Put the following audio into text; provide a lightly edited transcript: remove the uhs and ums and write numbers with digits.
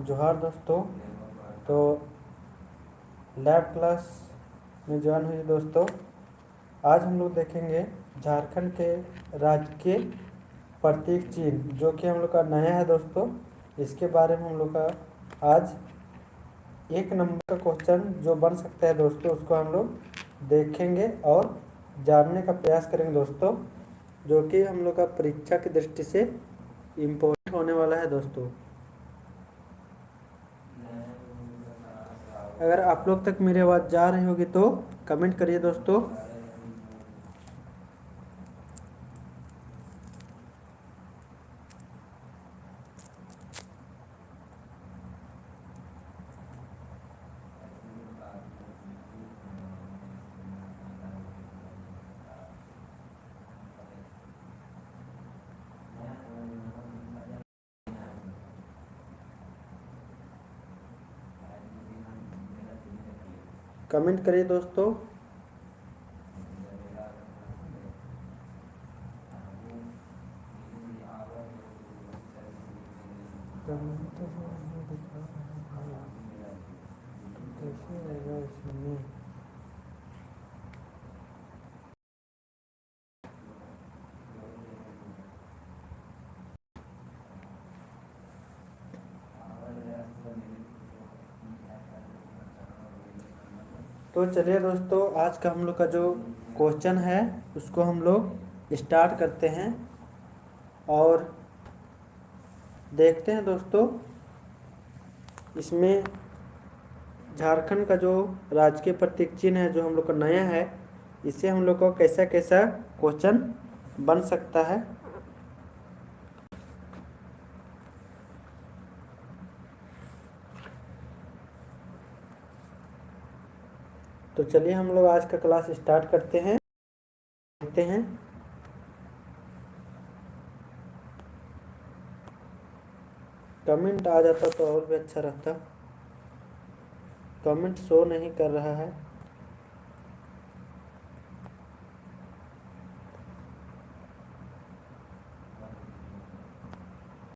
जोहार दोस्तों। तो लैब क्लास में ज्वाइन हुई दोस्तों। आज हम लोग देखेंगे झारखंड के राज्य के प्रतीक चिन्ह, जो कि हम लोग का नया है दोस्तों। इसके बारे में हम लोग का आज 1 नंबर का क्वेश्चन जो बन सकता है दोस्तों, उसको हम लोग देखेंगे और जानने का प्रयास करेंगे दोस्तों, जो कि हम लोग का परीक्षा की दृष्टि से इम्पोर्टेंट होने वाला है दोस्तों। अगर आप लोग तक मेरी आवाज़ जा रही होगी तो कमेंट करिए दोस्तों। कमेंट करिए दोस्तों। कैसे रहेगा इसमें? तो चलिए दोस्तों, आज का हम लोग का जो क्वेश्चन है उसको हम लोग स्टार्ट करते हैं और देखते हैं दोस्तों। इसमें झारखंड का जो राजकीय प्रतीक चिन्ह है, जो हम लोग का नया है, इससे हम लोग को कैसा कैसा क्वेश्चन बन सकता है। तो चलिए हम लोग आज का क्लास स्टार्ट करते हैं, देखते हैं। कमेंट आ जाता तो और भी अच्छा रहता। कमेंट शो नहीं कर रहा है।